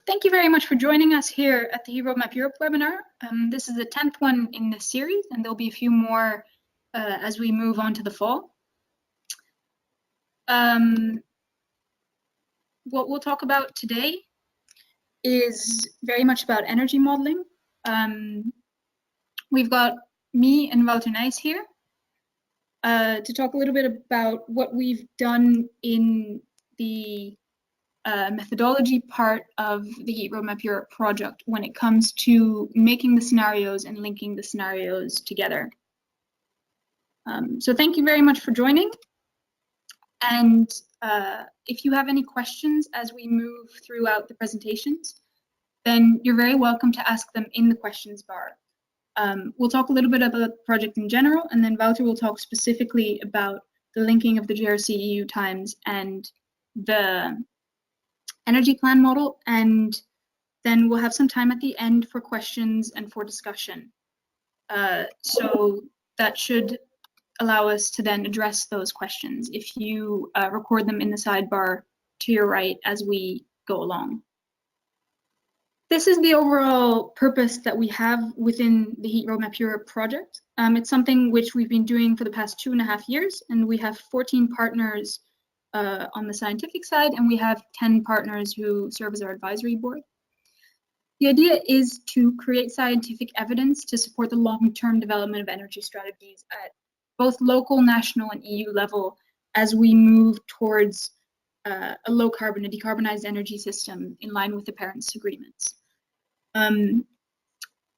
Thank you very much for joining us here at the Roadmap Europe webinar. This is the 10th one in this series, and there'll be a few more as we move on to the fall. What we'll talk about today is very much about energy modeling. We've got me and Wouter Nijs here to talk a little bit about what we've done in the methodology part of the Roadmap Europe project when it comes to making the scenarios and linking the scenarios together. So thank you very much for joining. And if you have any questions as we move throughout the presentations, then you're very welcome to ask them in the questions bar. We'll talk a little bit about the project in general, and then Wouter will talk specifically about the linking of the JRC-EU-TIMES and the EnergyPLAN model, and then we'll have some time at the end for questions and for discussion. So that should allow us to then address those questions if you record them in the sidebar to your right as we go along. This is the overall purpose that we have within the Heat Roadmap Europe project. It's something which we've been doing for the past 2.5 years, and we have 14 partners on the scientific side, and we have 10 partners who serve as our advisory board. The idea is to create scientific evidence to support the long-term development of energy strategies at both local, national, and EU level as we move towards a low-carbon, a decarbonized energy system in line with the Paris agreements.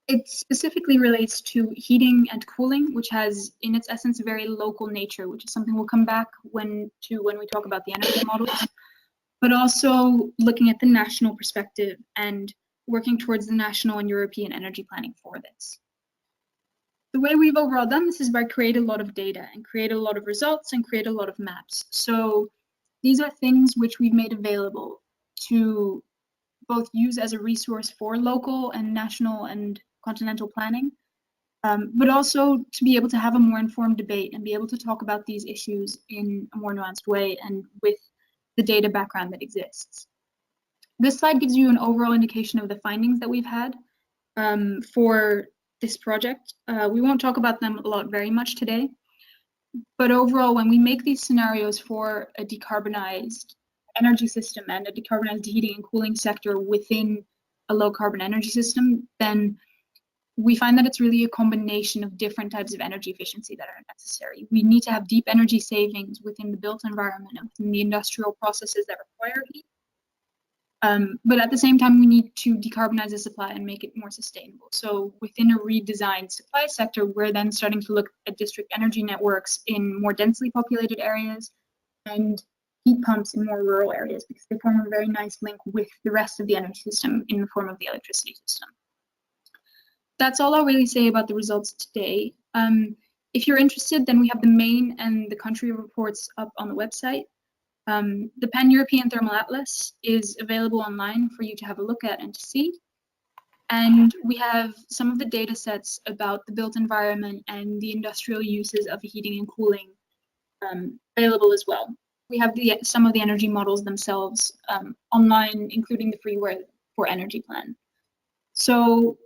It specifically relates to heating and cooling, which has, in its essence, a very local nature, which is something we'll come back when we talk about the energy models, but also looking at the national perspective and working towards the national and European energy planning for this. The way we've overall done this is by creating a lot of data and create a lot of results and create a lot of maps. So these are things which we've made available to both use as a resource for local and national and continental planning, but also to be able to have a more informed debate and be able to talk about these issues in a more nuanced way and with the data background that exists. This slide gives you an overall indication of the findings that we've had for this project. We won't talk about them very much today, but overall, when we make these scenarios for a decarbonized energy system and a decarbonized heating and cooling sector within a low carbon energy system, then we find that it's really a combination of different types of energy efficiency that are necessary. We need to have deep energy savings within the built environment and within the industrial processes that require heat. But at the same time, we need to decarbonize the supply and make it more sustainable. So within a redesigned supply sector, we're then starting to look at district energy networks in more densely populated areas and heat pumps in more rural areas because they form a very nice link with the rest of the energy system in the form of the electricity system. That's all I'll really say about the results today. If you're interested, then we have the main and the country reports up on the website. The Pan-European Thermal Atlas is available online for you to have a look at and to see. And we have some of the data sets about the built environment and the industrial uses of heating and cooling available as well. We have some of the energy models themselves online, including the freeware for EnergyPLAN. So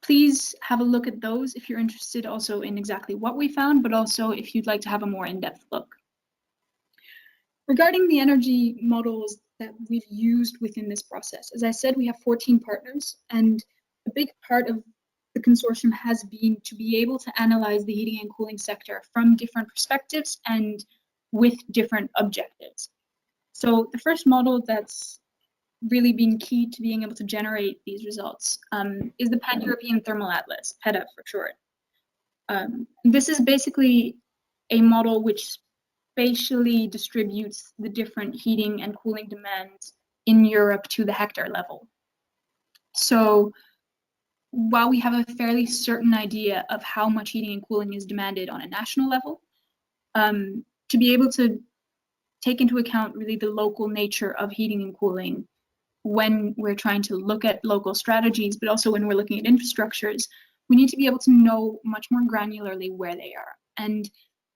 please have a look at those if you're interested also in exactly what we found, but also if you'd like to have a more in-depth look. Regarding the energy models that we've used within this process, as I said, we have 14 partners, and a big part of the consortium has been to be able to analyze the heating and cooling sector from different perspectives and with different objectives. So the first model that's really been key to being able to generate these results is the Pan-European Thermal Atlas, PETA for short. This is basically a model which spatially distributes the different heating and cooling demands in Europe to the hectare level. So while we have a fairly certain idea of how much heating and cooling is demanded on a national level, to be able to take into account really the local nature of heating and cooling when we're trying to look at local strategies, but also when we're looking at infrastructures, we need to be able to know much more granularly where they are. And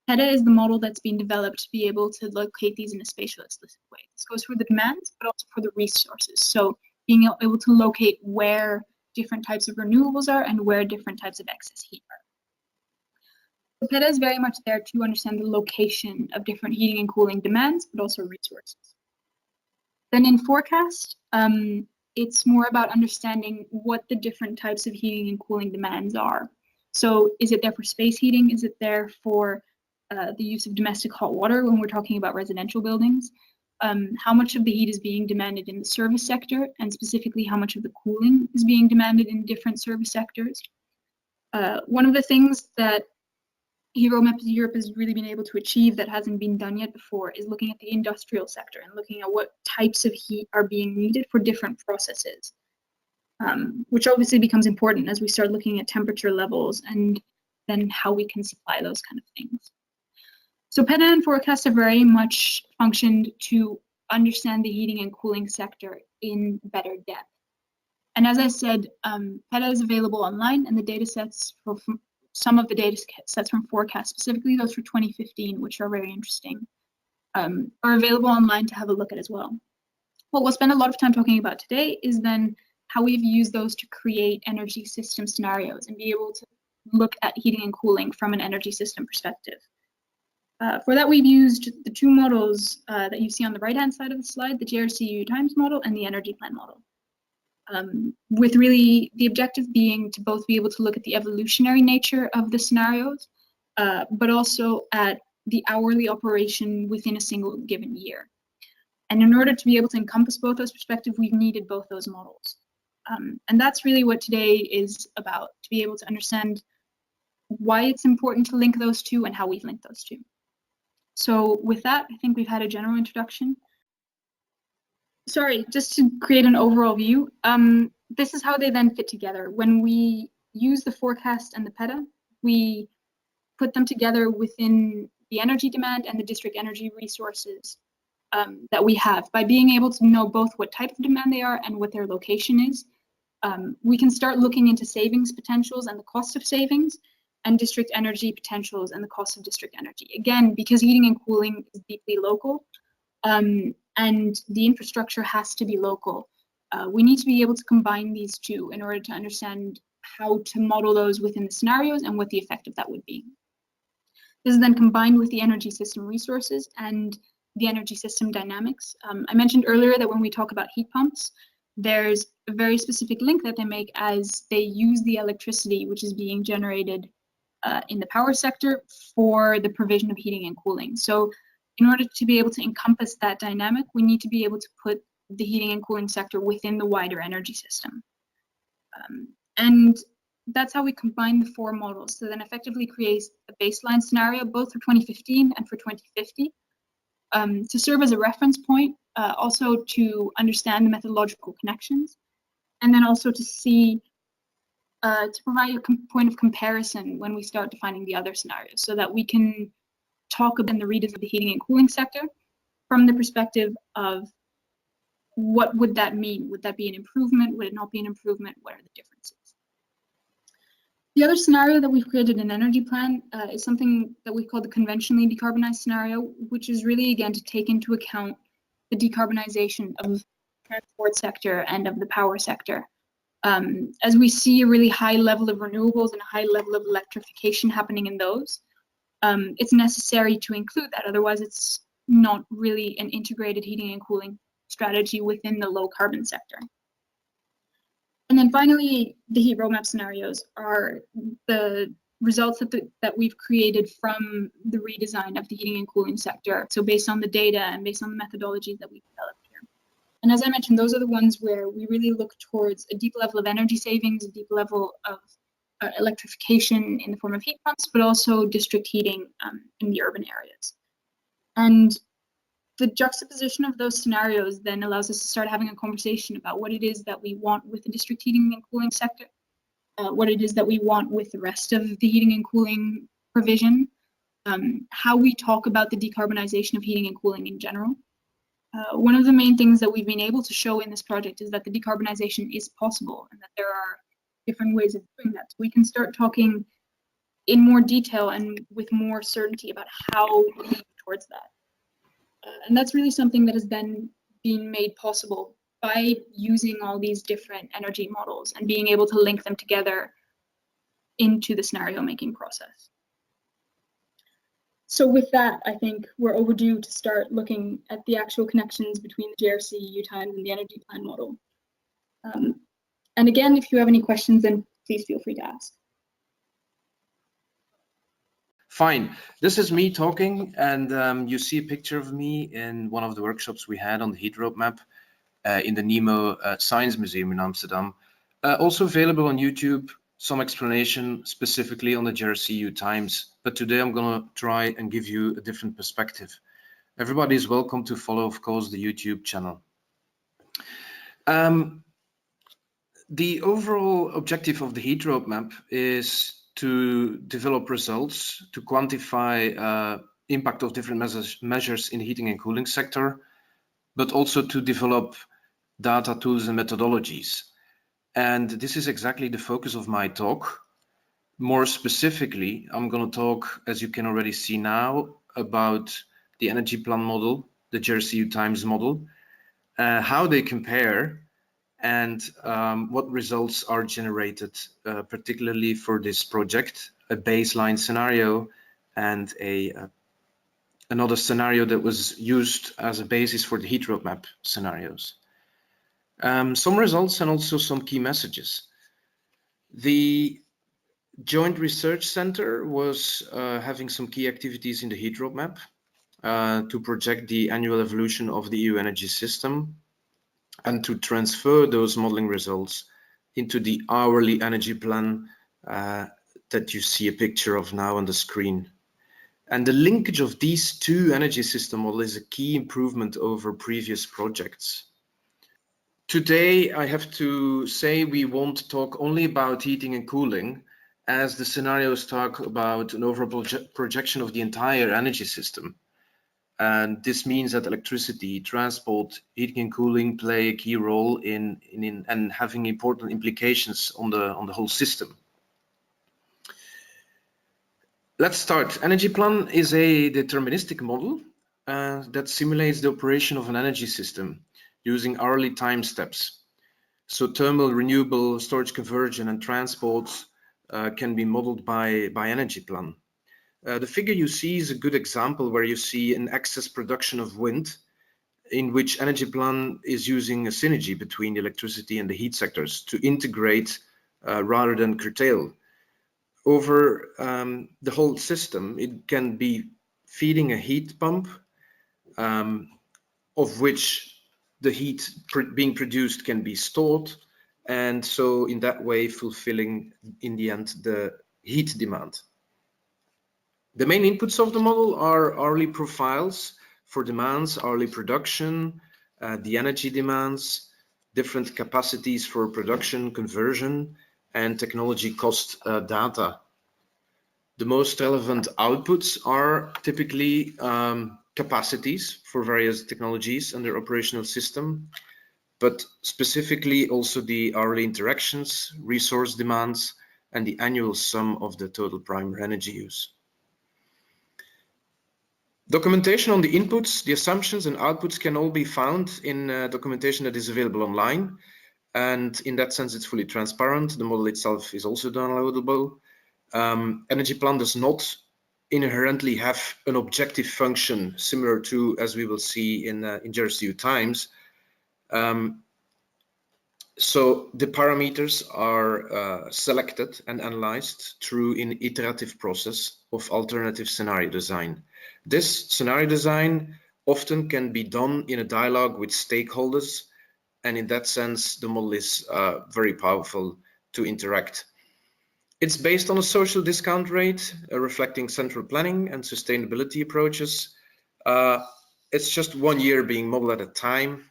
PETA is the model that's been developed to be able to locate these in a spatial explicit way. This goes for the demands, but also for the resources. So being able to locate where different types of renewables are and where different types of excess heat are. So PETA is very much there to understand the location of different heating and cooling demands, but also resources. Then in forecast, it's more about understanding what the different types of heating and cooling demands are. So is it there for space heating? Is it there for the use of domestic hot water when we're talking about residential buildings? How much of the heat is being demanded in the service sector, and specifically how much of the cooling is being demanded in different service sectors? One of the things that HRE4 Europe has really been able to achieve that hasn't been done yet before is looking at the industrial sector and looking at what types of heat are being needed for different processes, which obviously becomes important as we start looking at temperature levels and then how we can supply those kind of things. So PETA and forecast have very much functioned to understand the heating and cooling sector in better depth. And as I said, PETA is available online, and the data sets for some of the data sets from forecast, specifically those for 2015, which are very interesting, are available online to have a look at as well. What we'll spend a lot of time talking about today is then how we've used those to create energy system scenarios and be able to look at heating and cooling from an energy system perspective. For that, we've used the two models that you see on the right-hand side of the slide, the JRC-EU-TIMES model and the EnergyPLAN model. With really the objective being to both be able to look at the evolutionary nature of the scenarios, but also at the hourly operation within a single given year. And in order to be able to encompass both those perspectives, we've needed both those models. And that's really what today is about, to be able to understand why it's important to link those two and how we've linked those two. So with that, I think we've had a general introduction. Sorry, just to create an overall view, this is how they then fit together. When we use the forecast and the PETA, we put them together within the energy demand and the district energy resources that we have. By being able to know both what type of demand they are and what their location is, we can start looking into savings potentials and the cost of savings, and district energy potentials and the cost of district energy. Again, because heating and cooling is deeply local, and the infrastructure has to be local, we need to be able to combine these two in order to understand how to model those within the scenarios and what the effect of that would be. This is then combined with the energy system resources and the energy system dynamics. I mentioned earlier that when we talk about heat pumps, there's a very specific link that they make as they use the electricity which is being generated in the power sector for the provision of heating and cooling. So in order to be able to encompass that dynamic, we need to be able to put the heating and cooling sector within the wider energy system. And that's how we combine the four models to then effectively create a baseline scenario, both for 2015 and for 2050, to serve as a reference point, also to understand the methodological connections, and then also to see to provide a point of comparison when we start defining the other scenarios, so that we can talk about the readers of the heating and cooling sector from the perspective of what would that mean? Would that be an improvement? Would it not be an improvement? What are the differences? The other scenario that we've created in EnergyPLAN is something that we've called the conventionally decarbonized scenario, which is really, again, to take into account the decarbonization of the transport sector and of the power sector. As we see a really high level of renewables and a high level of electrification happening in those, it's necessary to include that. Otherwise, it's not really an integrated heating and cooling strategy within the low carbon sector. And then finally, the heat roadmap scenarios are the results that we've created from the redesign of the heating and cooling sector. So based on the data and based on the methodologies that we've developed here. And as I mentioned, those are the ones where we really look towards a deep level of energy savings, a deep level of electrification in the form of heat pumps, but also district heating in the urban areas. And the juxtaposition of those scenarios then allows us to start having a conversation about what it is that we want with the district heating and cooling sector, what it is that we want with the rest of the heating and cooling provision, how we talk about the decarbonization of heating and cooling in general. One of the main things that we've been able to show in this project is that the decarbonization is possible and that there are different ways of doing that. So we can start talking in more detail and with more certainty about how we move towards that. And that's really something that has then been made possible by using all these different energy models and being able to link them together into the scenario making process. So with that, I think we're overdue to start looking at the actual connections between the JRC-EU-TIMES and the EnergyPLAN model. And again, if you have any questions, then please feel free to ask. Fine. This is me talking, and you see a picture of me in one of the workshops we had on the heat roadmap in the NEMO Science Museum in Amsterdam. Also available on YouTube, some explanation specifically on the JRC-EU-TIMES, but today I'm going to try and give you a different perspective. Everybody is welcome to follow, of course, the YouTube channel. The overall objective of the heat roadmap is to develop results, to quantify impact of different measures in the heating and cooling sector, but also to develop data, tools, and methodologies. And this is exactly the focus of my talk. More specifically, I'm going to talk, as you can already see now, about the EnergyPLAN model, the JRC-EU-TIMES model, how they compare, and what results are generated, particularly for this project, a baseline scenario and another scenario that was used as a basis for the heat roadmap scenarios. Some results and also some key messages. The Joint Research Center was having some key activities in the heat roadmap to project the annual evolution of the EU energy system and to transfer those modeling results into the hourly energy plan that you see a picture of now on the screen. And the linkage of these two energy system models is a key improvement over previous projects. Today, I have to say we won't talk only about heating and cooling, as the scenarios talk about an overall projection of the entire energy system. And this means that electricity, transport, heating and cooling play a key role in and having important implications on the whole system. Let's start. EnergyPLAN is a deterministic model that simulates the operation of an energy system using hourly time steps. So thermal, renewable, storage conversion, and transport can be modeled by EnergyPLAN. The figure you see is a good example where you see an excess production of wind, in which EnergyPLAN is using a synergy between the electricity and the heat sectors to integrate rather than curtail. Over the whole system, it can be feeding a heat pump, of which the heat being produced can be stored, and so in that way fulfilling in the end the heat demand. The main inputs of the model are hourly profiles for demands, hourly production, the energy demands, different capacities for production, conversion, and technology cost data. The most relevant outputs are typically capacities for various technologies and their operational system, but specifically also the hourly interactions, resource demands, and the annual sum of the total primary energy use. Documentation on the inputs, the assumptions and outputs can all be found in documentation that is available online. And in that sense, it's fully transparent. The model itself is also downloadable. EnergyPLAN does not inherently have an objective function similar to, as we will see in JRC-EU-TIMES. So the parameters are selected and analyzed through an iterative process of alternative scenario design. This scenario design often can be done in a dialogue with stakeholders, and in that sense, the model is very powerful to interact. It's based on a social discount rate, reflecting central planning and sustainability approaches. It's just 1 year being modeled at a time,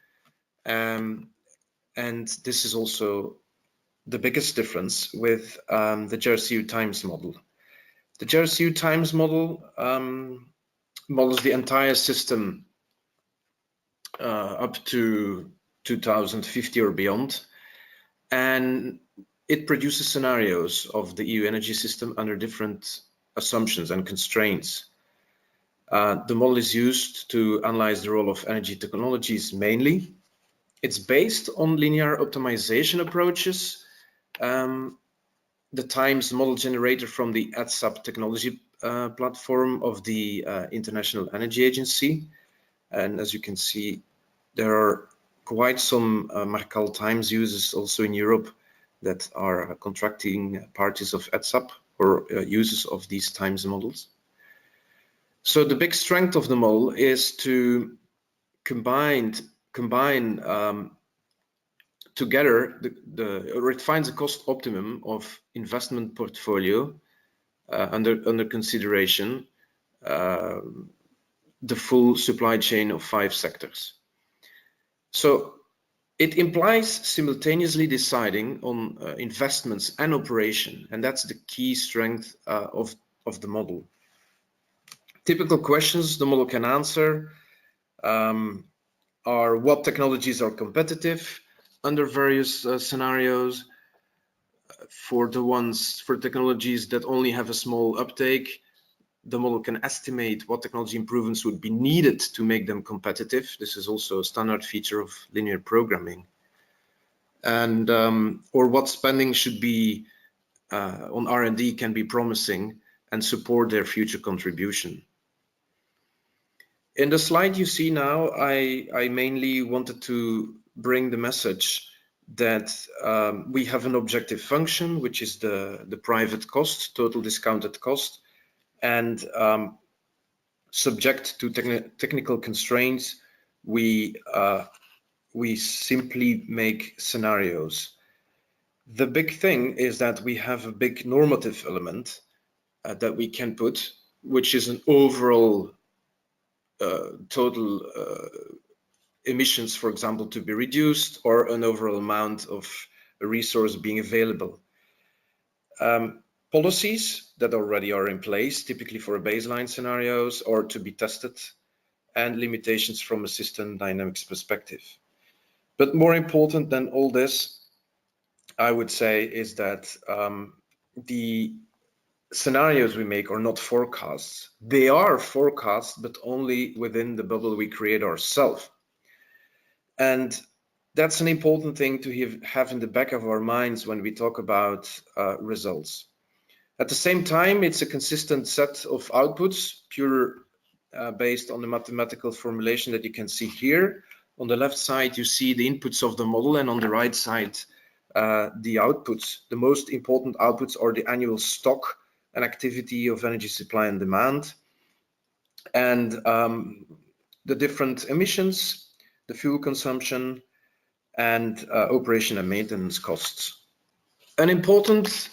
and this is also the biggest difference with the JRC-EU-TIMES model. The JRC-EU-TIMES model models the entire system up to 2050 or beyond, and it produces scenarios of the EU energy system under different assumptions and constraints. The model is used to analyze the role of energy technologies mainly, It's based on linear optimization approaches. The TIMES model generator from the ETSAP technology platform of the International Energy Agency. And as you can see, there are quite some Markal TIMES users also in Europe that are contracting parties of ETSAP or users of these TIMES models. So the big strength of the model is to combine together or it finds a cost optimum of investment portfolio under consideration the full supply chain of 5 sectors. So it implies simultaneously deciding on investments and operation, and that's the key strength of the model. Typical questions the model can answer are what technologies are competitive under various scenarios. For technologies that only have a small uptake, the model can estimate what technology improvements would be needed to make them competitive. This is also a standard feature of linear programming. And or what spending should be on R&D can be promising and support their future contribution. In the slide you see now, I mainly wanted to bring the message that we have an objective function, which is the private cost, total discounted cost, and subject to technical constraints, we simply make scenarios. The big thing is that we have a big normative element that we can put, which is an overall total emissions, for example, to be reduced, or an overall amount of a resource being available. Policies that already are in place, typically for baseline scenarios, or to be tested, and limitations from a system dynamics perspective. But more important than all this, I would say, is that the scenarios we make are not forecasts. They are forecasts, but only within the bubble we create ourselves. And that's an important thing to have in the back of our minds when we talk about results. At the same time, it's a consistent set of outputs, pure based on the mathematical formulation that you can see here. On the left side, you see the inputs of the model, and on the right side, the outputs. The most important outputs are the annual stock and activity of energy supply and demand, and the different emissions, the fuel consumption, and operation and maintenance costs. An important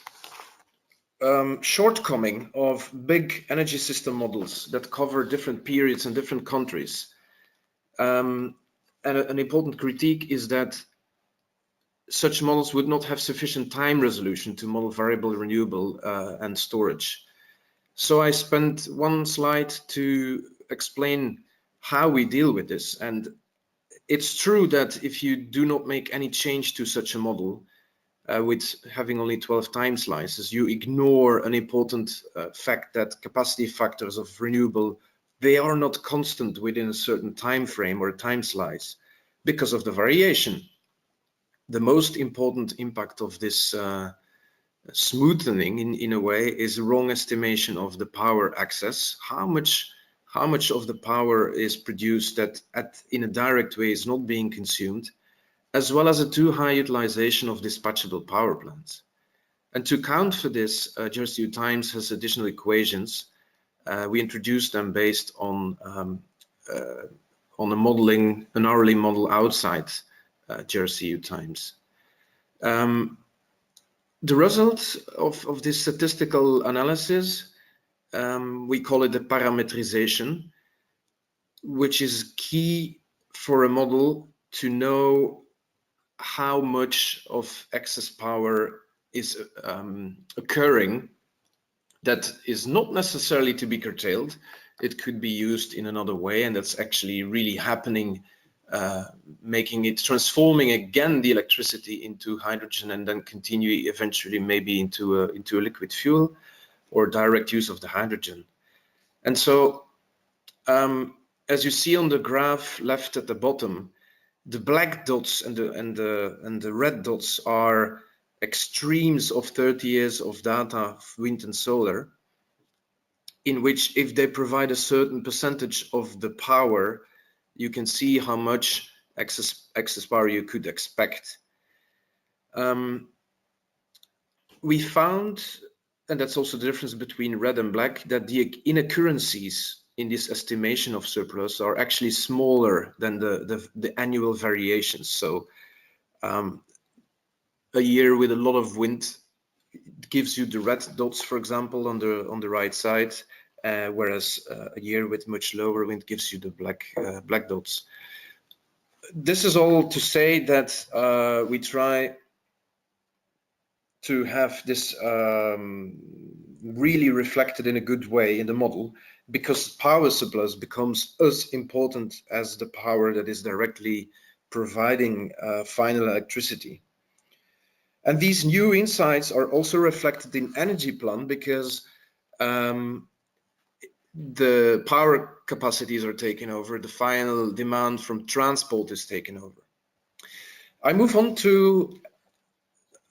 shortcoming of big energy system models that cover different periods and different countries, and an important critique is that such models would not have sufficient time resolution to model variable, renewable, and storage. So I spent one slide to explain how we deal with this. And it's true that if you do not make any change to such a model, with having only 12 time slices, you ignore an important fact that capacity factors of renewable, they are not constant within a certain time frame or time slice because of the variation. The most important impact of this smoothing in a way is wrong estimation of the power access. How much of the power is produced that in a direct way is not being consumed, as well as a too high utilization of dispatchable power plants. And to account for this, JRC-EU-TIMES has additional equations. We introduced them based on a modeling, an hourly model outside JRC-EU-TIMES. The result of this statistical analysis, we call it the parametrization, which is key for a model to know how much of excess power is occurring that is not necessarily to be curtailed. It could be used in another way, and that's actually really happening, transforming again the electricity into hydrogen and then continue eventually maybe into a liquid fuel or direct use of the hydrogen. And so, as you see on the graph left at the bottom, The black dots and the red dots are extremes of 30 years of data of wind and solar, in which if they provide a certain percentage of the power, you can see how much excess power you could expect. We found, and that's also the difference between red and black, that the inaccuracies in this estimation of surplus are actually smaller than the annual variations. So a year with a lot of wind gives you the red dots, for example, on the right side, whereas a year with much lower wind gives you the black dots. This is all to say that we try to have this really reflected in a good way in the model, because power surplus becomes as important as the power that is directly providing final electricity. And these new insights are also reflected in EnergyPLAN, because the power capacities are taken over, the final demand from transport is taken over. I move on to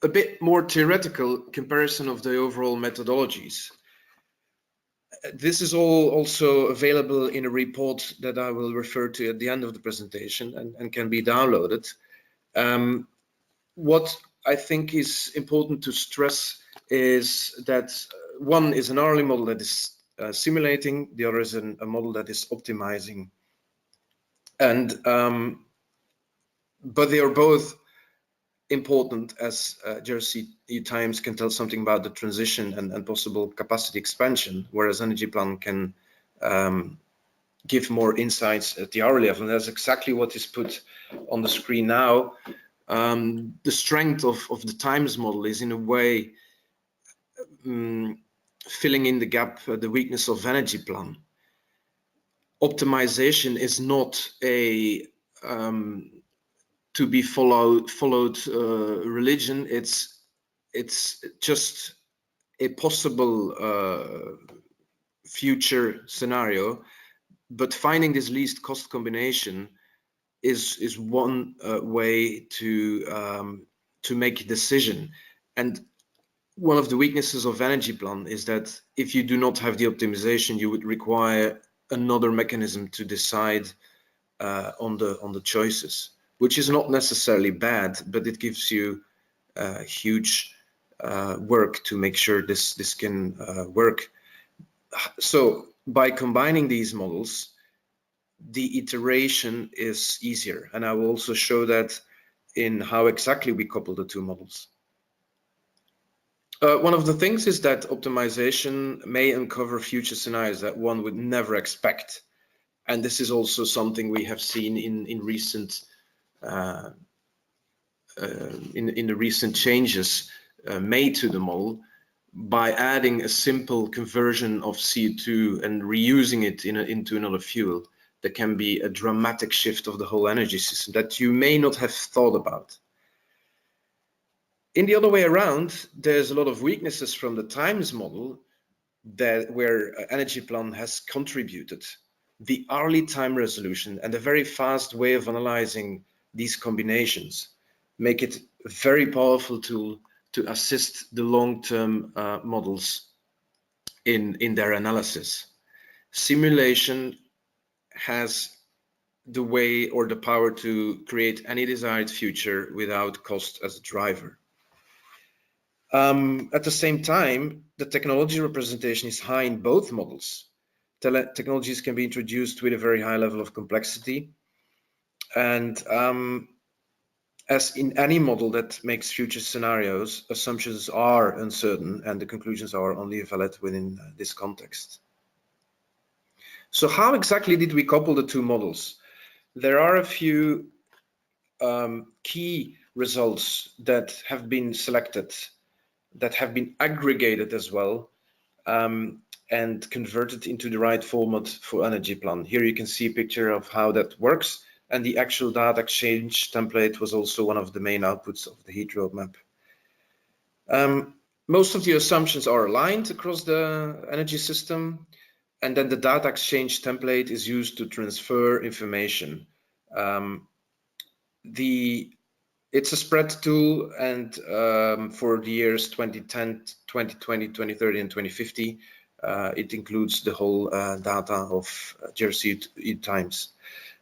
a bit more theoretical comparison of the overall methodologies. This is all also available in a report that I will refer to at the end of the presentation and can be downloaded. What I think is important to stress is that one is an hourly model that is simulating, the other is a model that is optimizing. And but they are both important, as JRC-EU-TIMES can tell something about the transition and possible capacity expansion, whereas EnergyPLAN can give more insights at the hourly level. And that's exactly what is put on the screen now. The strength of the TIMES model is in a way filling in the gap, the weakness of EnergyPLAN. Optimization is not a to be followed religion. It's just a possible future scenario, but finding this least cost combination is one way to make a decision. And one of the weaknesses of EnergyPLAN is that if you do not have the optimization, you would require another mechanism to decide on the choices, which is not necessarily bad, but it gives you huge work to make sure this can work. So by combining these models, the iteration is easier, and I will also show that in how exactly we couple the two models. One of the things is that optimization may uncover future scenarios that one would never expect, and this is also something we have seen in recent in the recent changes made to the model. By adding a simple conversion of CO2 and reusing it into another fuel, there can be a dramatic shift of the whole energy system that you may not have thought about. In the other way around, there's a lot of weaknesses from the TIMES model where EnergyPLAN has contributed. The hourly time resolution and a very fast way of analyzing these combinations make it a very powerful tool to assist the long-term models in their analysis. Simulation has the way or the power to create any desired future without cost as a driver. At the same time, the technology representation is high in both models. Technologies can be introduced with a very high level of complexity, and as in any model that makes future scenarios, assumptions are uncertain and the conclusions are only valid within this context. So how exactly did we couple the two models? There are a few key results that have been selected, that have been aggregated as well, and converted into the right format for EnergyPLAN. Here you can see a picture of how that works. And the actual data exchange template was also one of the main outputs of the heat roadmap. Most of the assumptions are aligned across the energy system, and then the data exchange template is used to transfer information. It's a spread tool, and for the years 2010, 2020, 2030, and 2050, it includes the whole data of JRC-EU-TIMES.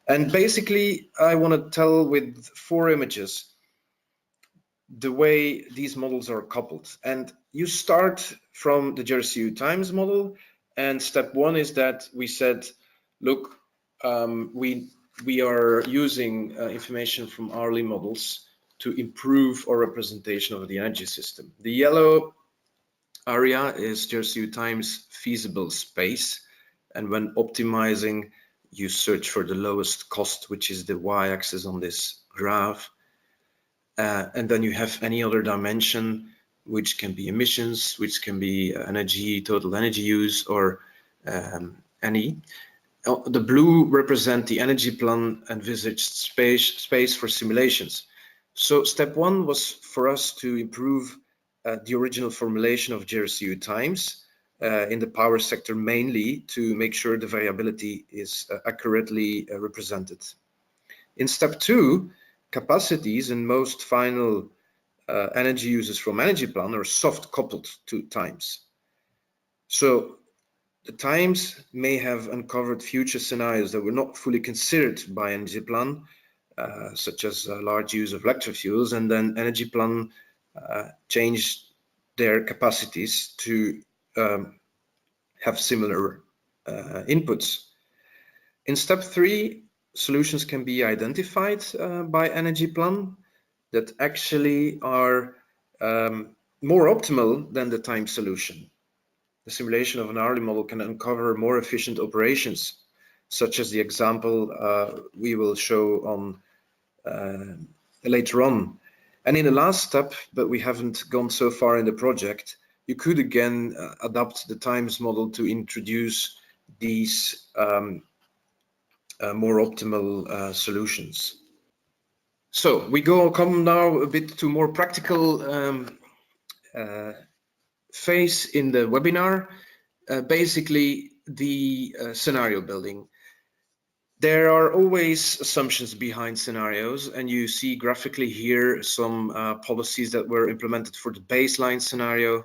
And basically, I want to tell with 4 images the way these models are coupled. And you start from the JRC-EU-TIMES model, and step 1 is that we said, look, we are using information from hourly models to improve our representation of the energy system. The yellow area is JRC-EU-TIMES feasible space, and when optimizing, you search for the lowest cost, which is the y-axis on this graph. And then you have any other dimension, which can be emissions, which can be energy, total energy use, or any. The blue represent the energy plan envisaged space for simulations. So step 1 was for us to improve the original formulation of JRC-EU-TIMES in the power sector, mainly to make sure the variability is accurately represented. In step 2, capacities and most final energy uses from EnergyPLAN are soft coupled to times. So the times may have uncovered future scenarios that were not fully considered by EnergyPLAN, such as large use of electric fuels, and then EnergyPLAN changed their capacities to have similar inputs. In step 3, solutions can be identified by EnergyPLAN that actually are more optimal than the time solution. The simulation of an hourly model can uncover more efficient operations, such as the example we will show on later on. And in the last step, but we haven't gone so far in the project, you could again adapt the times model to introduce these more optimal solutions. So we come now a bit to more practical phase in the webinar, basically the scenario building. There are always assumptions behind scenarios, and you see graphically here some policies that were implemented for the baseline scenario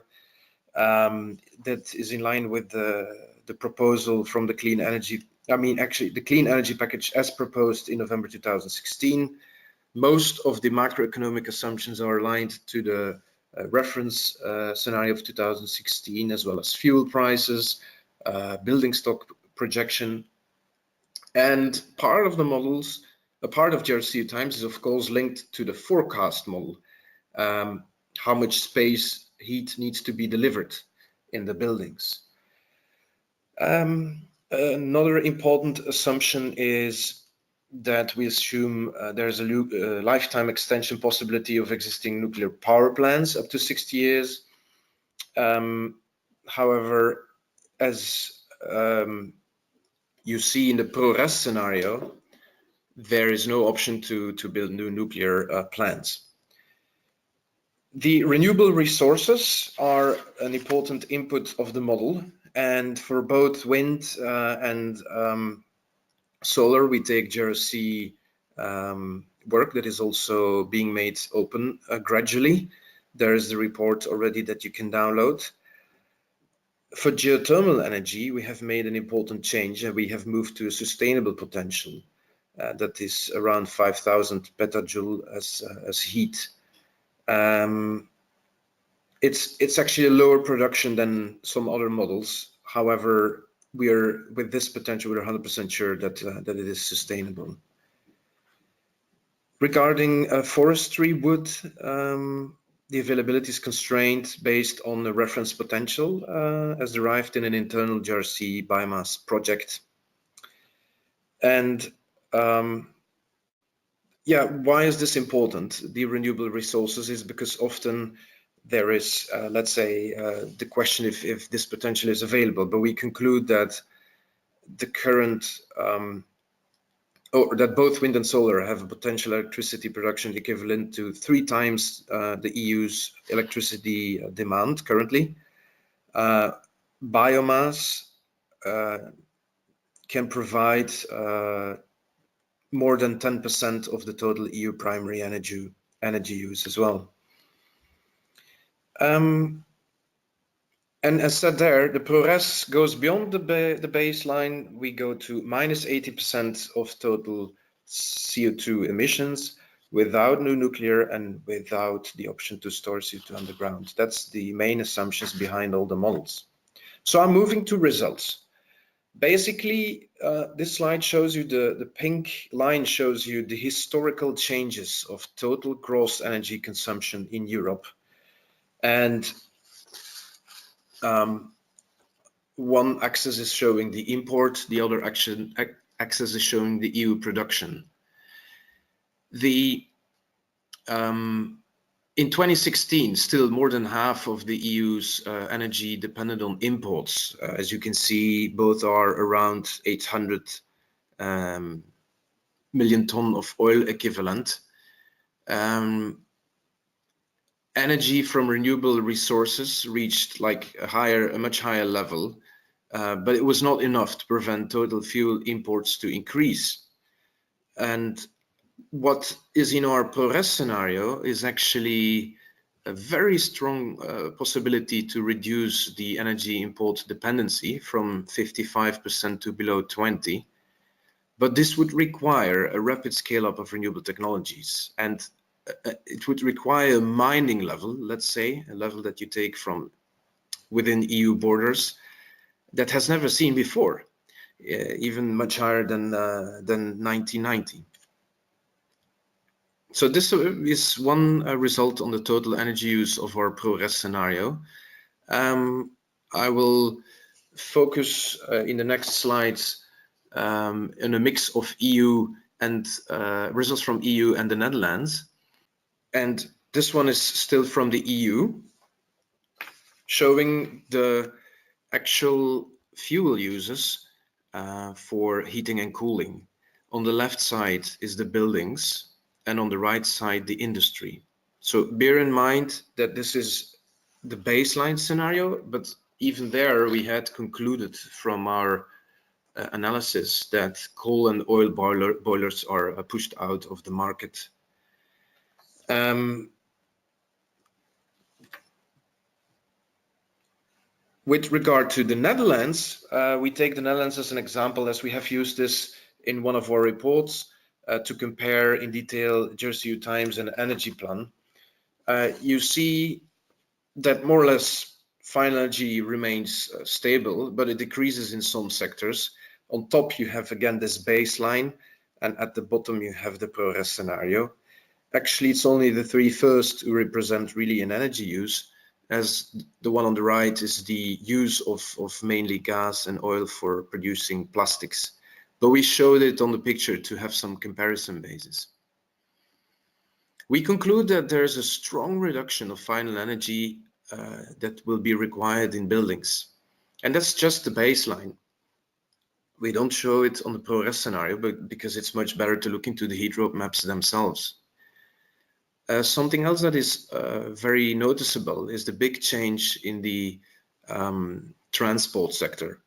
that is in line with the proposal from the clean energy, the clean energy package as proposed in November 2016. Most of the macroeconomic assumptions are aligned to the reference scenario of 2016, as well as fuel prices, building stock projection. And part of the models, a part of JRC-EU-TIMES is of course linked to the forecast model, how much space heat needs to be delivered in the buildings. Another important assumption is that we assume there's a lifetime extension possibility of existing nuclear power plants up to 60 years. However, as you see in the ProRes scenario, there is no option to build new nuclear plants. The renewable resources are an important input of the model, and for both wind and solar, we take JRC work that is also being made open gradually. There is the report already that you can download. For geothermal energy, we have made an important change, and we have moved to a sustainable potential that is around 5,000 petajoule as heat. It's actually a lower production than some other models. However, with this potential, we're 100% sure that it is sustainable. Regarding forestry wood, the availability is constrained based on the reference potential as derived in an internal JRC biomass project. And yeah, why is this important? The renewable resources is because often there is, let's say, the question if this potential is available, but we conclude that the current, or that both wind and solar have a potential electricity production equivalent to 3 times the EU's electricity demand currently. Biomass can provide more than 10% of the total EU primary energy use as well. And as said there, the progress goes beyond the baseline. We go to minus 80% of total CO2 emissions without new nuclear and without the option to store CO2 underground. That's the main assumptions behind all the models. So I'm moving to results. Basically, this slide shows you the pink line shows you the historical changes of total gross energy consumption in Europe. And one axis is showing the import, the other axis is showing the EU production. In 2016, still more than half of the EU's energy depended on imports. As you can see, both are around 800 million ton of oil equivalent. Energy from renewable resources reached like a much higher level, but it was not enough to prevent total fuel imports to increase. And what is in our progress scenario is actually a very strong possibility to reduce the energy import dependency from 55% to below 20%. But this would require a rapid scale up of renewable technologies, and it would require a mining level, let's say, a level that you take from within EU borders that has never seen before, even much higher than 1990. So this is one result on the total energy use of our progress scenario. I will focus in the next slides in a mix of EU and results from EU and the Netherlands. And this one is still from the EU, showing the actual fuel uses for heating and cooling. On the left side is the buildings, and on the right side, the industry. So bear in mind that this is the baseline scenario, but even there we had concluded from our analysis that coal and oil boilers are pushed out of the market. With regard to the Netherlands, we take the Netherlands as an example, as we have used this in one of our reports to compare in detail JRC-EU-TIMES and EnergyPLAN. You see that more or less final energy remains stable, but it decreases in some sectors. On top, you have again this baseline, and at the bottom you have the progress scenario. Actually, it's only the three first who represent really an energy use, as the one on the right is the use of mainly gas and oil for producing plastics. But we showed it on the picture to have some comparison basis. We conclude that there's a strong reduction of final energy that will be required in buildings. And that's just the baseline. We don't show it on the progress scenario, but because it's much better to look into the heat road maps themselves. Something else that is very noticeable is the big change in the transport sector.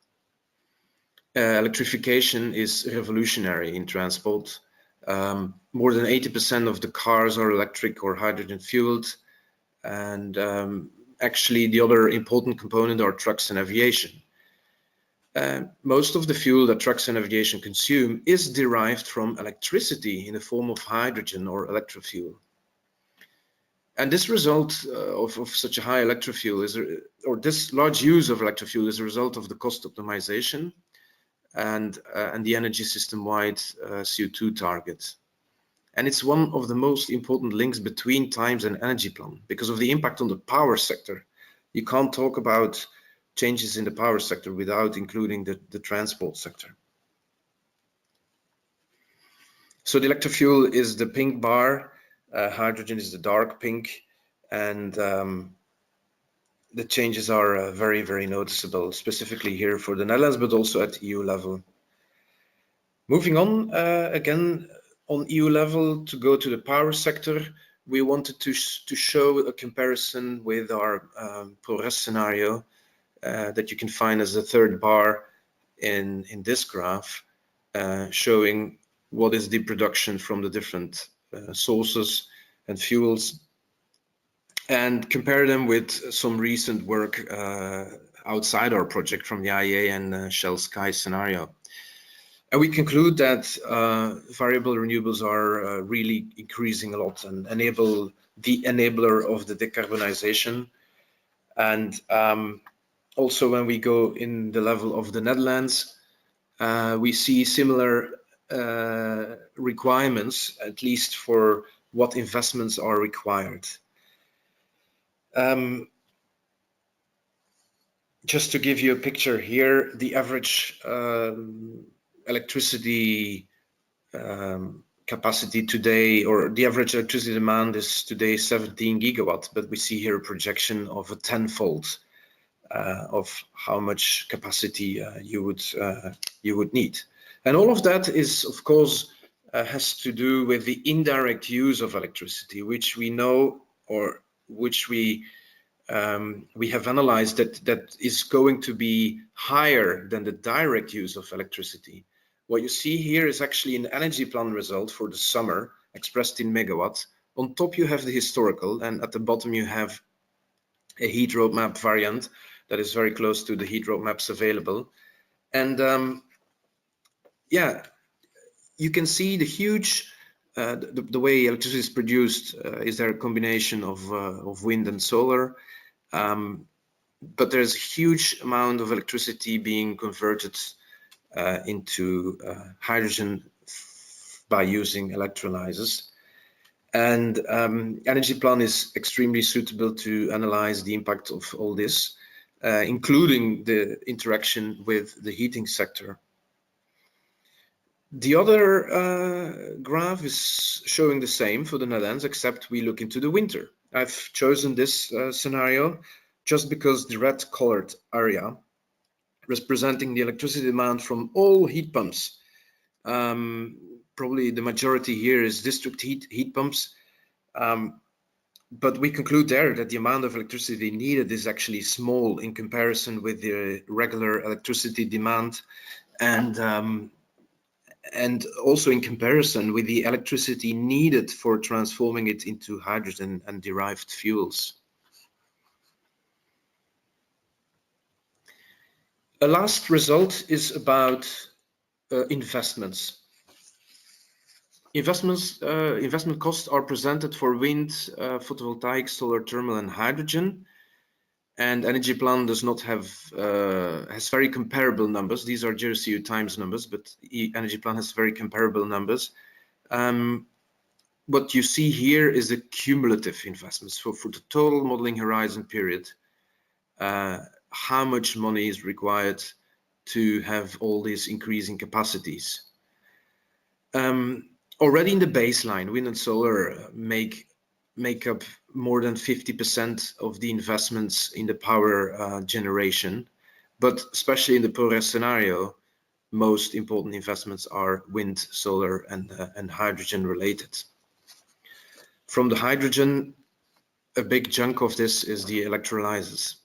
Electrification is revolutionary in transport. More than 80% of the cars are electric or hydrogen fueled. And actually the other important component are trucks and aviation. Most of the fuel that trucks and aviation consume is derived from electricity in the form of hydrogen or electrofuel. And this result of such a high electrofuel or this large use of electrofuel is a result of the cost optimization and the energy system-wide CO2 target. And it's one of the most important links between TIMES and EnergyPLAN because of the impact on the power sector. You can't talk about changes in the power sector without including the transport sector. So the electrofuel is the pink bar, hydrogen is the dark pink, and the changes are very, very noticeable, specifically here for the Netherlands, but also at EU level. Moving on, again, on EU level, to go to the power sector, we wanted to show a comparison with our progress scenario that you can find as the third bar in this graph, showing what is the production from the different sources and fuels, and compare them with some recent work outside our project from the IEA and Shell Sky scenario. And we conclude that variable renewables are really increasing a lot and enable the enabler of the decarbonization. And also when we go in the level of the Netherlands, we see similar requirements, at least for what investments are required. Just to give you a picture here, the average electricity capacity today, or the average electricity demand is today 17 gigawatt, but we see here a projection of a tenfold of how much capacity you would need. And all of that is, of course, has to do with the indirect use of electricity, which we know, or which we have analyzed, that is going to be higher than the direct use of electricity. What you see here is actually an EnergyPLAN result for the summer, expressed in megawatts. On top you have the historical, and at the bottom you have a heat roadmap variant that is very close to the heat roadmaps available. And yeah, you can see the huge, the way electricity is produced. Is there a combination of wind and solar? But there's a huge amount of electricity being converted into hydrogen by using electrolyzers. And EnergyPLAN is extremely suitable to analyze the impact of all this, including the interaction with the heating sector. The other graph is showing the same for the Netherlands, except we look into the winter. I've chosen this scenario just because the red colored area representing the electricity demand from all heat pumps. Probably the majority here is district heat pumps. But we conclude there that the amount of electricity needed is actually small in comparison with the regular electricity demand, and also in comparison with the electricity needed for transforming it into hydrogen and derived fuels. A last result is about investments. Investment costs are presented for wind, photovoltaic, solar, thermal, and hydrogen. And EnergyPLAN does not have has very comparable numbers. These are JRC-EU-TIMES numbers, but EnergyPLAN has very comparable numbers. What you see here is the cumulative investments for the total modeling horizon period. How much money is required to have all these increasing capacities? Already in the baseline, wind and solar make up more than 50% of the investments in the power generation, but especially in the PORES scenario, most important investments are wind, solar, and hydrogen related. From the hydrogen, a big chunk of this is the electrolyzers.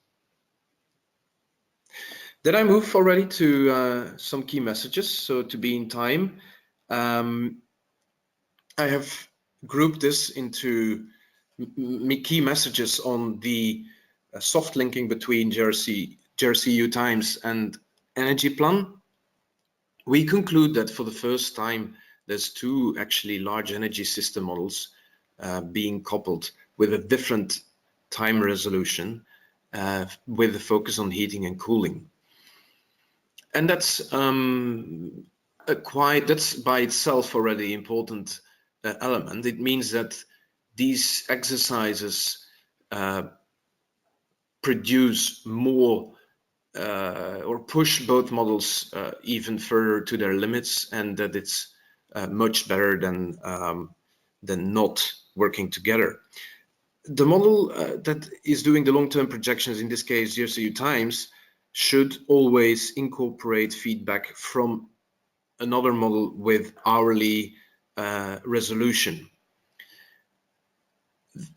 Then I move already to some key messages. So to be in time, I have grouped this into key messages on the soft linking between JRC-EU-TIMES and EnergyPLAN. We conclude that for the first time, there's two actually large energy system models being coupled with a different time resolution with a focus on heating and cooling. And that's that's by itself already important element. It means that these exercises produce more or push both models even further to their limits, and that it's much better than not working together. The model that is doing the long-term projections, in this case JRC-EU-TIMES, should always incorporate feedback from another model with hourly resolution.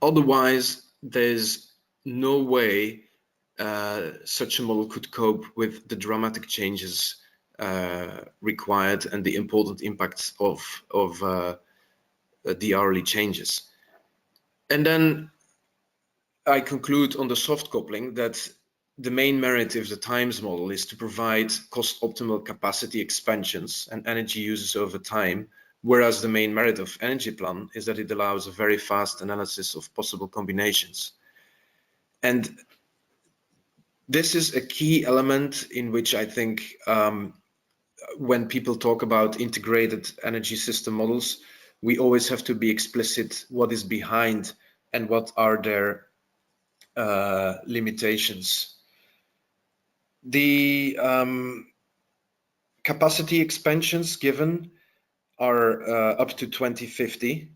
Otherwise, there's no way such a model could cope with the dramatic changes required and the important impacts of the hourly changes. And then I conclude on the soft coupling that the main merit of the TIMES model is to provide cost-optimal capacity expansions and energy uses over time, whereas the main merit of EnergyPLAN is that it allows a very fast analysis of possible combinations. And this is a key element in which I think when people talk about integrated energy system models, we always have to be explicit what is behind and what are their limitations. The capacity expansions given are up to 2050,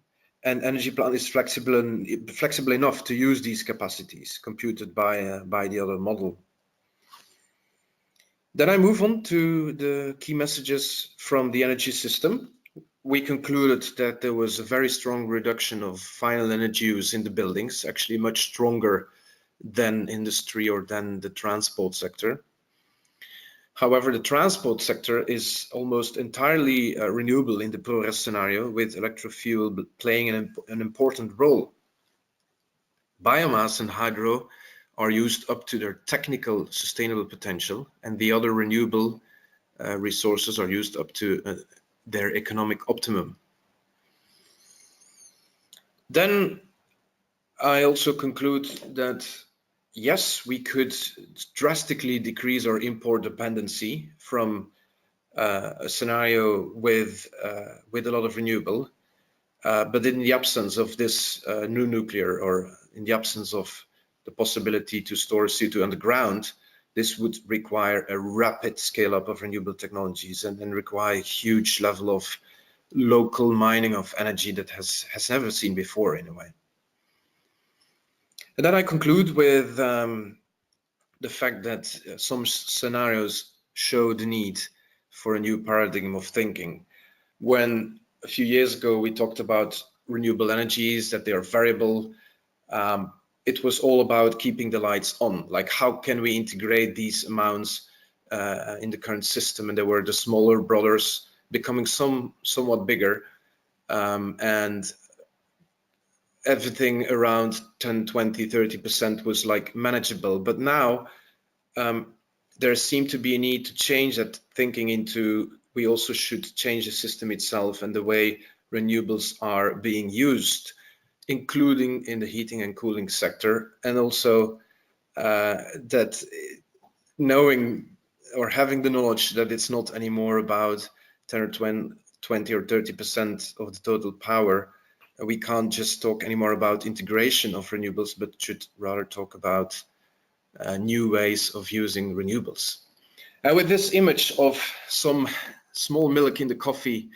and EnergyPLAN is flexible enough to use these capacities computed by the other model. Then I move on to the key messages from the energy system. We concluded that there was a very strong reduction of final energy use in the buildings, actually much stronger than industry or than the transport sector. However, the transport sector is almost entirely renewable in the ProRes scenario, with electrofuel playing an important role. Biomass and hydro are used up to their technical sustainable potential, and the other renewable resources are used up to their economic optimum. Then I also conclude that yes, we could drastically decrease our import dependency from a scenario with a lot of renewable, but in the absence of this new nuclear, or in the absence of the possibility to store CO2 underground, this would require a rapid scale up of renewable technologies and require a huge level of local mining of energy that has never seen before in a way. And then I conclude with the fact that some scenarios show the need for a new paradigm of thinking. When a few years ago we talked about renewable energies, that they are variable, it was all about keeping the lights on. Like, how can we integrate these amounts in the current system? And there were the smaller brothers becoming somewhat bigger, and everything around 10, 20, 30% was like manageable. But now there seemed to be a need to change that thinking into, we also should change the system itself and the way renewables are being used, including in the heating and cooling sector. And also that knowing or having the knowledge that it's not anymore about 10 or 20 or 30% of the total power. We can't just talk anymore about integration of renewables, but should rather talk about new ways of using renewables. And with this image of some small milk in the coffee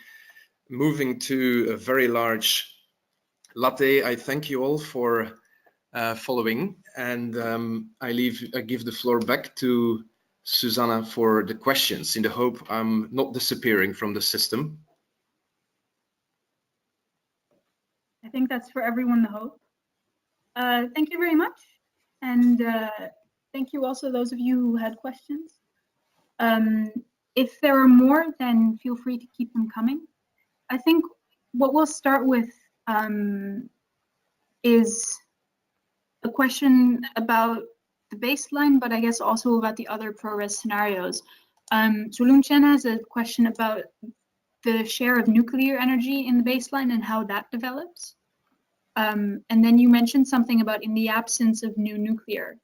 moving to a very large latte, I thank you all for following, and I give the floor back to Susana for the questions, in the hope I'm not disappearing from the system. I think that's for everyone, the hope. Thank you very much. And thank you also those of you who had questions. If there are more, then feel free to keep them coming. I think what we'll start with is a question about the baseline, but I guess also about the other ProRes scenarios. Zulun Chen has a question about the share of nuclear energy in the baseline and how that develops. And then you mentioned something about in the absence of new nuclear,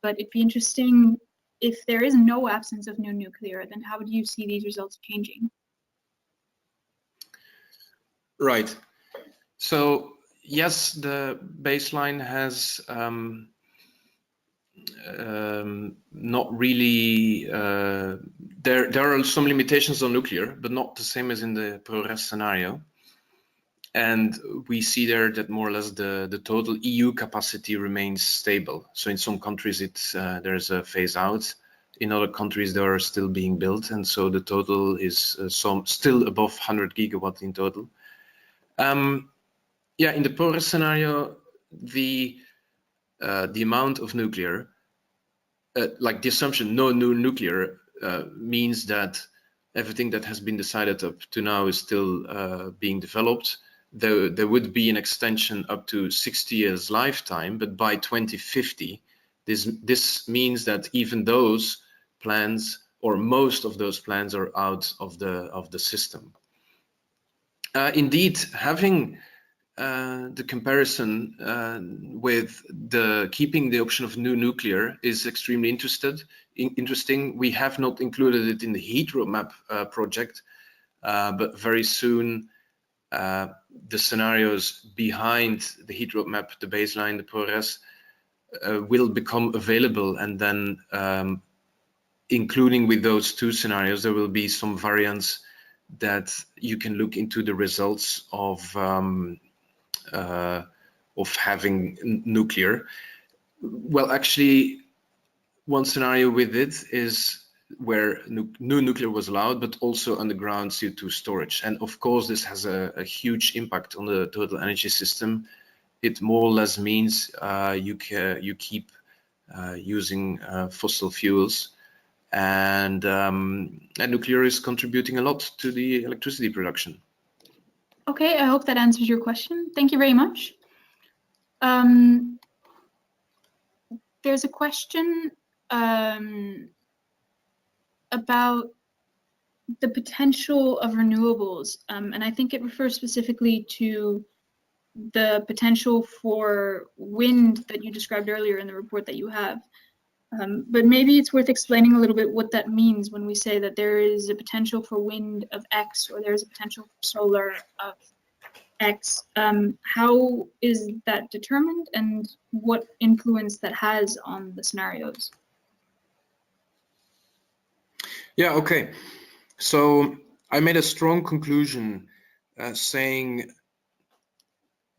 but it'd be interesting if there is no absence of new nuclear, then how do you see these results changing? Right. So yes, the baseline has not really, there are some limitations on nuclear, but not the same as in the ProRes scenario. And we see there that more or less the total EU capacity remains stable. So in some countries there's a phase out. In other countries they are still being built, and so the total is still above 100 gigawatt in total. Yeah, in the ProRes scenario, the amount of nuclear, like the assumption no new nuclear, means that everything that has been decided up to now is still being developed. There would be an extension up to 60 years lifetime, but by 2050, this means that even those plans, or most of those plans, are out of the system. Indeed, having the comparison with keeping the option of new nuclear is extremely interesting. We have not included it in the heat roadmap project, but very soon the scenarios behind the heat roadmap, the baseline, the PRORES, will become available, and then including with those two scenarios, there will be some variants that you can look into the results of having nuclear. Well, actually, one scenario with it is where new nuclear was allowed, but also underground CO2 storage. And of course, this has a huge impact on the total energy system. It more or less means you keep using fossil fuels, and nuclear is contributing a lot to the electricity production. Okay, I hope that answers your question. Thank you very much. There's a question about the potential of renewables, and I think it refers specifically to the potential for wind that you described earlier in the report that you have. But maybe it's worth explaining a little bit what that means when we say that there is a potential for wind of X, or there's a potential for solar of X. How is that determined, and what influence that has on the scenarios? Yeah, okay. So I made a strong conclusion saying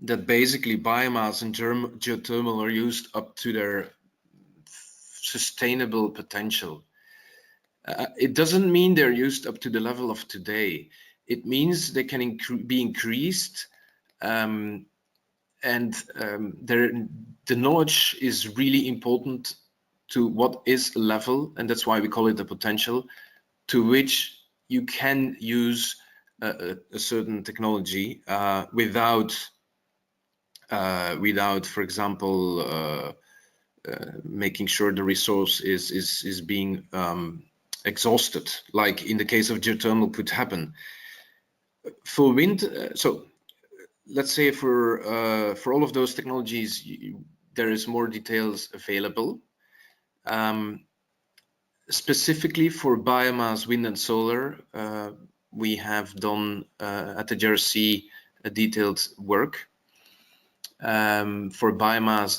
that basically biomass and geothermal are used up to their sustainable potential. It doesn't mean they're used up to the level of today. It means they can be increased, and the knowledge is really important to what is a level, and that's why we call it the potential, to which you can use a certain technology without, for example, making sure the resource is being exhausted, like in the case of geothermal could happen. For wind, so let's say for all of those technologies, there is more details available. Specifically for biomass, wind and solar, we have done at the JRC a detailed work. For biomass,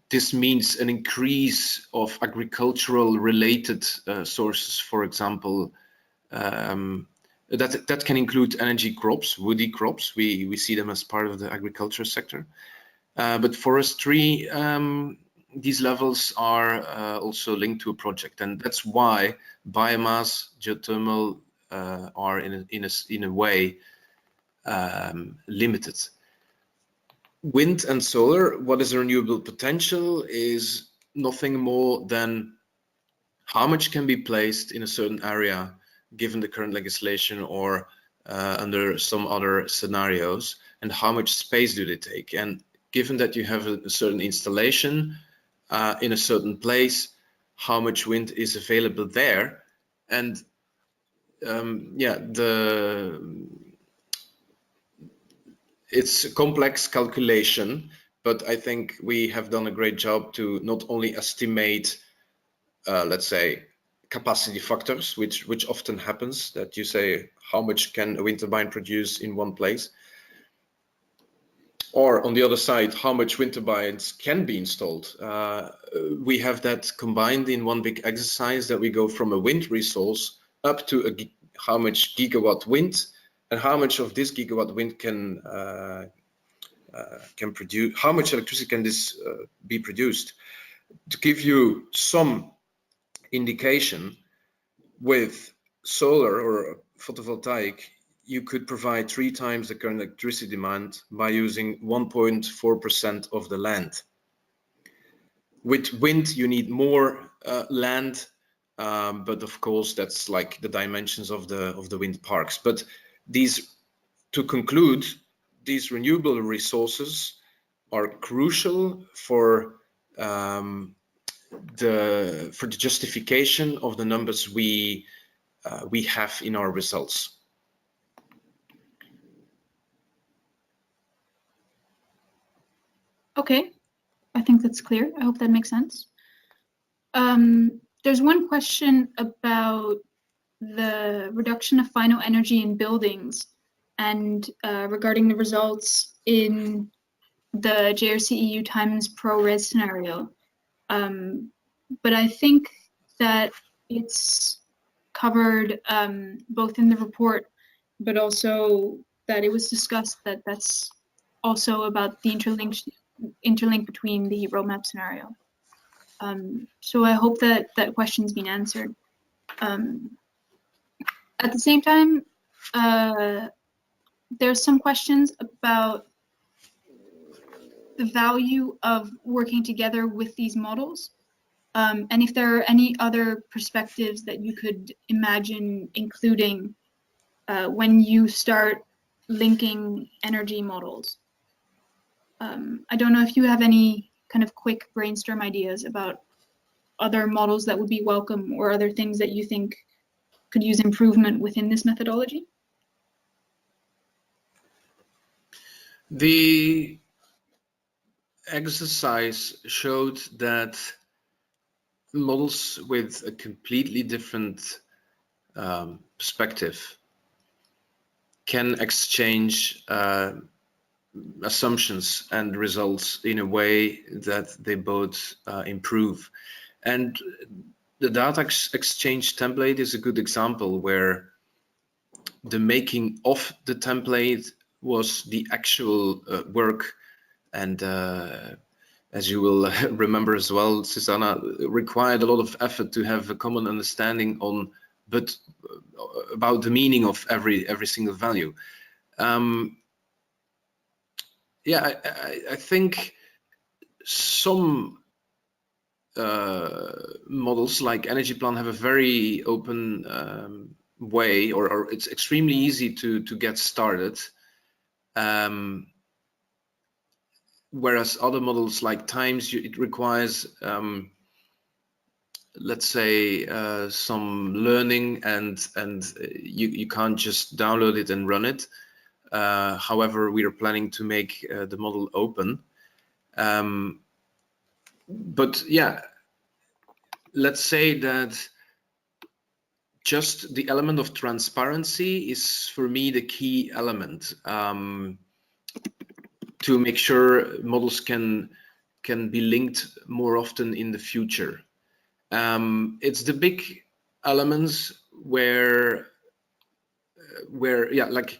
this means an increase of agricultural related sources, for example, that can include energy crops, woody crops. We see them as part of the agriculture sector. But forestry, these levels are also linked to a project, and that's why biomass, geothermal are in a way limited. Wind and solar, what is the renewable potential, is nothing more than how much can be placed in a certain area given the current legislation or under some other scenarios, and how much space do they take. And given that you have a certain installation in a certain place, how much wind is available there. And it's a complex calculation, but I think we have done a great job to not only estimate, let's say, capacity factors, which often happens, that you say how much can a wind turbine produce in one place, or on the other side, how much wind turbines can be installed. We have that combined in one big exercise, that we go from a wind resource up to how much gigawatt wind, and how much of this gigawatt wind can produce, how much electricity can this be produced. To give you some indication, with solar or photovoltaic, you could provide 3 times the current electricity demand by using 1.4% of the land. With wind, you need more land, but of course that's like the dimensions of the wind parks. But these, to conclude, these renewable resources are crucial for the justification of the numbers we have in our results. Okay, I think that's clear. I hope that makes sense. There's one question about the reduction of final energy in buildings and regarding the results in the JRC-EU-TIMES ProRes scenario. But I think that it's covered both in the report, but also that it was discussed that that's also about the interlink between the roadmap scenario. So I hope that that question's been answered. At the same time, there's some questions about the value of working together with these models, and if there are any other perspectives that you could imagine including when you start linking energy models. I don't know if you have any kind of quick brainstorm ideas about other models that would be welcome or other things that you think could use improvement within this methodology. The exercise showed that models with a completely different perspective can exchange assumptions and results in a way that they both improve. And the data exchange template is a good example where the making of the template was the actual work. And as you will remember as well, Susana, required a lot of effort to have a common understanding on, but about the meaning of every single value. Yeah, I think some models like EnergyPLAN have a very open way, or it's extremely easy to get started. Whereas other models like TIMES, it requires, let's say, some learning, and you can't just download it and run it. However, we are planning to make the model open. But yeah, let's say that just the element of transparency is for me the key element to make sure models can be linked more often in the future. It's the big elements where yeah, like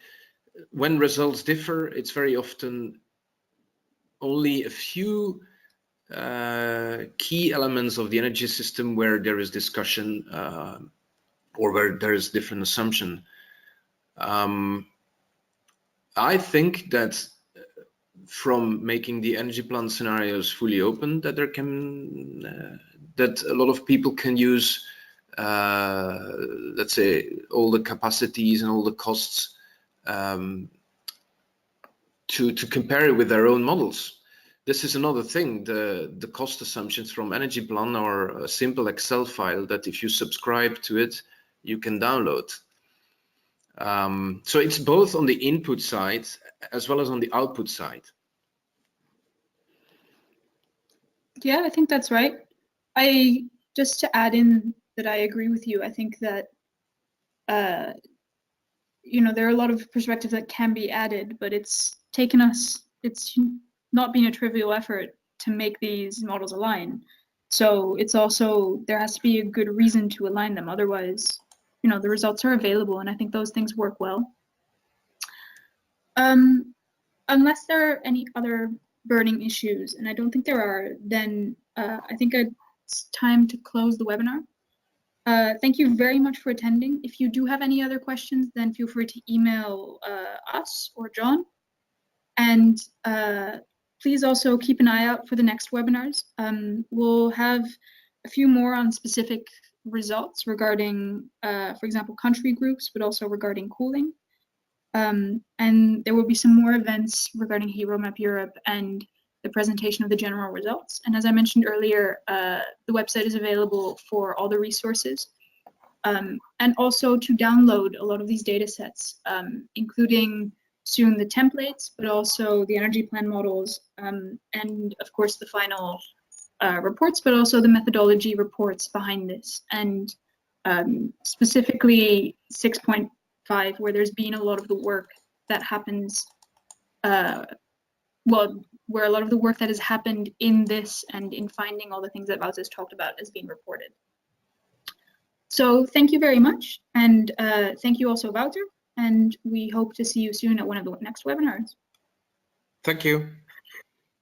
when results differ, it's very often only a few key elements of the energy system where there is discussion or where there is different assumption. I think that from making the EnergyPLAN scenarios fully open, that there can that a lot of people can use, let's say, all the capacities and all the costs to compare it with their own models. This is another thing. The cost assumptions from EnergyPLAN are a simple Excel file that if you subscribe to it, you can download. So it's both on the input side as well as on the output side. Yeah, I think that's right. Just to add in that I agree with you. I think that you know, there are a lot of perspectives that can be added, but it's not been a trivial effort to make these models align. So it's also, there has to be a good reason to align them. Otherwise, you know, the results are available, and I think those things work well. Unless there are any other burning issues, and I don't think there are, then I think it's time to close the webinar. Thank you very much for attending. If you do have any other questions, then feel free to email us or John. And please also keep an eye out for the next webinars. We'll have a few more on specific results regarding, for example, country groups, but also regarding cooling. And there will be some more events regarding Heat Roadmap Europe and the presentation of the general results. And as I mentioned earlier, the website is available for all the resources. And also to download a lot of these data sets, including soon the templates, but also the energy plan models, and of course the final reports, but also the methodology reports behind this. And specifically 6.5, where there's been a lot of the work that happens, where a lot of the work that has happened in this and in finding all the things that Wouter has talked about is being reported. So thank you very much, and thank you also, Wouter, and we hope to see you soon at one of the next webinars. Thank you.